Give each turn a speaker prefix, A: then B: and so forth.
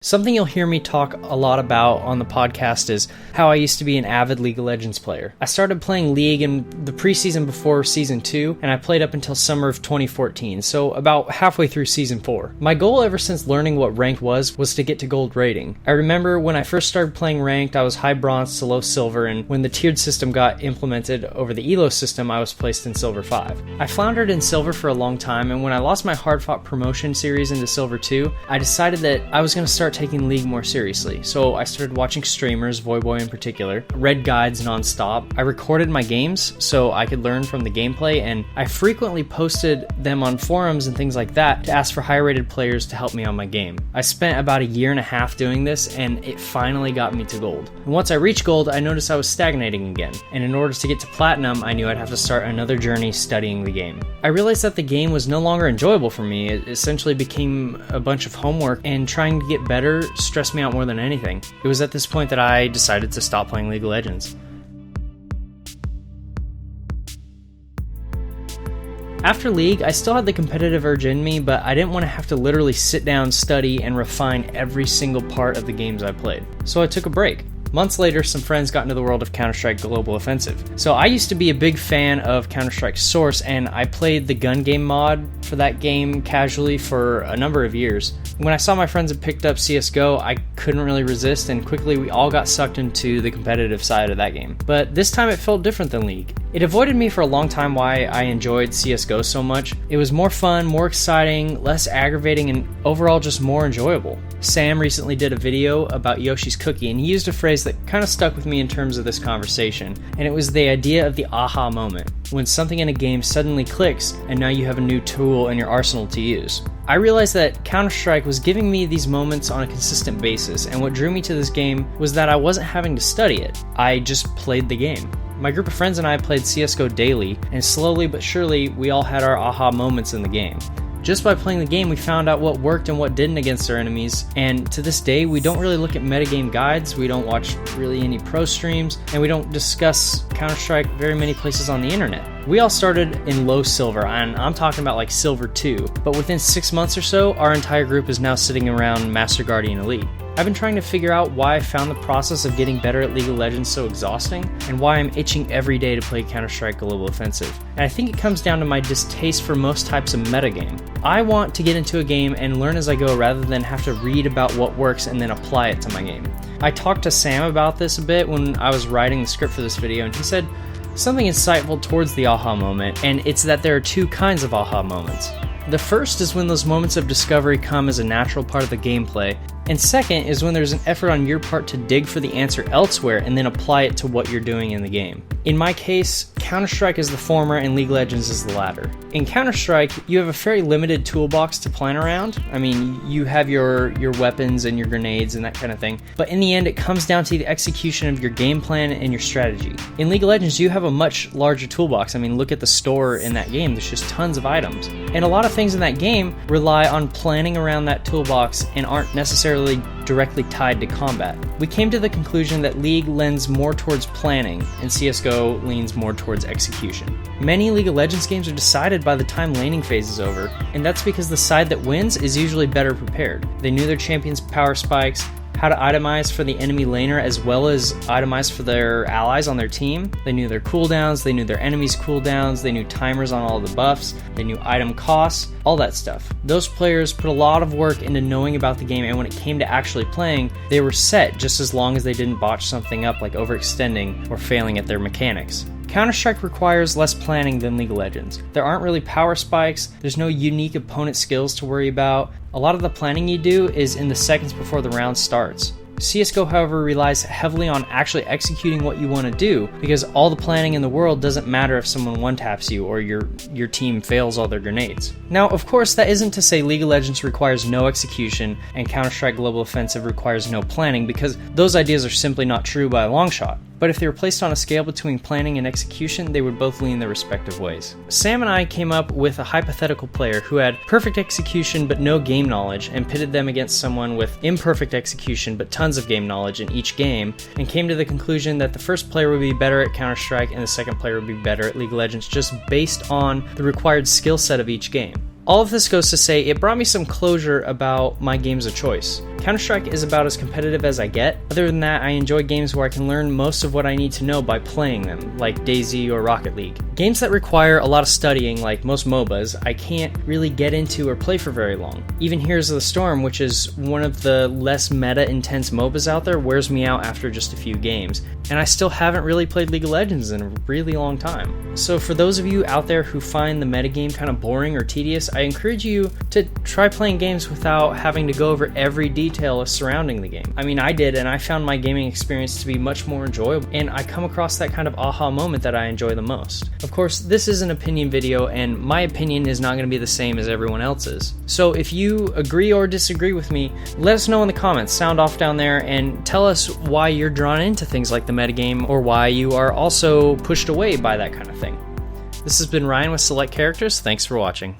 A: Something you'll hear me talk a lot about on the podcast is how I used to be an avid League of Legends player. I started playing League in the preseason before Season 2, and I played up until summer of 2014, so about halfway through Season 4. My goal ever since learning what ranked was to get to gold rating. I remember when I first started playing ranked, I was high bronze to low silver, and when the tiered system got implemented over the ELO system, I was placed in silver 5. I floundered in silver for a long time, and when I lost my hard-fought promotion series into silver 2, I decided that I was going to start taking League more seriously. So I started watching streamers, Voyboy in particular, read guides nonstop. I recorded my games so I could learn from the gameplay, and I frequently posted them on forums and things like that to ask for high rated players to help me on my game. I spent about a year and a half doing this, and it finally got me to gold. And once I reached gold, I noticed I was stagnating again, and in order to get to platinum, I knew I'd have to start another journey studying the game. I realized that the game was no longer enjoyable for me. It essentially became a bunch of homework, and trying to get better stressed me out more than anything. It was at this point that I decided to stop playing League of Legends. After League, I still had the competitive urge in me, but I didn't want to have to literally sit down, study, and refine every single part of the games I played. So I took a break. Months later, some friends got into the world of Counter-Strike Global Offensive. So I used to be a big fan of Counter-Strike Source, and I played the gun game mod for that game casually for a number of years. When I saw my friends had picked up CSGO, I couldn't really resist, and quickly we all got sucked into the competitive side of that game. But this time it felt different than League. It avoided me for a long time why I enjoyed CSGO so much. It was more fun, more exciting, less aggravating, and overall just more enjoyable. Sam recently did a video about Yoshi's Cookie, and he used a phrase that kind of stuck with me in terms of this conversation, and it was the idea of the aha moment, when something in a game suddenly clicks and now you have a new tool in your arsenal to use. I realized that Counter-Strike was giving me these moments on a consistent basis, and what drew me to this game was that I wasn't having to study it. I just played the game. My group of friends and I played CSGO daily, and slowly but surely we all had our aha moments in the game. Just by playing the game, we found out what worked and what didn't against our enemies, and to this day, we don't really look at metagame guides, we don't watch really any pro streams, and we don't discuss Counter-Strike very many places on the internet. We all started in low silver, and I'm talking about like silver 2, but within 6 months or so, our entire group is now sitting around Master Guardian Elite. I've been trying to figure out why I found the process of getting better at League of Legends so exhausting, and why I'm itching every day to play Counter-Strike Global Offensive. And I think it comes down to my distaste for most types of metagame. I want to get into a game and learn as I go rather than have to read about what works and then apply it to my game. I talked to Sam about this a bit when I was writing the script for this video, and he said something insightful towards the aha moment, and it's that there are two kinds of aha moments. The first is when those moments of discovery come as a natural part of the gameplay, and second is when there's an effort on your part to dig for the answer elsewhere and then apply it to what you're doing in the game. In my case, Counter-Strike is the former and League of Legends is the latter. In Counter-Strike, you have a very limited toolbox to plan around. I mean, you have your weapons and your grenades and that kind of thing, but in the end it comes down to the execution of your game plan and your strategy. In League of Legends, you have a much larger toolbox. I mean, look at the store in that game, there's just tons of items. And a lot of things in that game rely on planning around that toolbox and aren't necessarily directly tied to combat. We came to the conclusion that League lends more towards planning, and CSGO leans more towards execution. Many League of Legends games are decided by the time laning phase is over, and that's because the side that wins is usually better prepared. They knew their champion's power spikes, how to itemize for the enemy laner as well as itemize for their allies on their team. They knew their cooldowns, they knew their enemies' cooldowns, they knew timers on all the buffs, they knew item costs, all that stuff. Those players put a lot of work into knowing about the game, and when it came to actually playing, they were set just as long as they didn't botch something up like overextending or failing at their mechanics. Counter-Strike requires less planning than League of Legends. There aren't really power spikes, there's no unique opponent skills to worry about. A lot of the planning you do is in the seconds before the round starts. CSGO, however, relies heavily on actually executing what you want to do, because all the planning in the world doesn't matter if someone one-taps you or your team fails all their grenades. Now, of course, that isn't to say League of Legends requires no execution and Counter-Strike Global Offensive requires no planning, because those ideas are simply not true by a long shot. But if they were placed on a scale between planning and execution, they would both lean their respective ways. Sam and I came up with a hypothetical player who had perfect execution but no game knowledge, and pitted them against someone with imperfect execution but tons of game knowledge in each game, and came to the conclusion that the first player would be better at Counter-Strike and the second player would be better at League of Legends, just based on the required skill set of each game. All of this goes to say it brought me some closure about my games of choice. Counter-Strike is about as competitive as I get. Other than that, I enjoy games where I can learn most of what I need to know by playing them, like DayZ or Rocket League. Games that require a lot of studying, like most MOBAs, I can't really get into or play for very long. Even Heroes of the Storm, which is one of the less meta-intense MOBAs out there, wears me out after just a few games. And I still haven't really played League of Legends in a really long time. So for those of you out there who find the metagame kind of boring or tedious, I encourage you to try playing games without having to go over every detail surrounding the game. I mean, I did, and I found my gaming experience to be much more enjoyable, and I come across that kind of aha moment that I enjoy the most. Of course, this is an opinion video, and my opinion is not going to be the same as everyone else's. So if you agree or disagree with me, let us know in the comments, sound off down there, and tell us why you're drawn into things like the metagame, or why you are also pushed away by that kind of thing. This has been Ryan with Select Characters. Thanks for watching.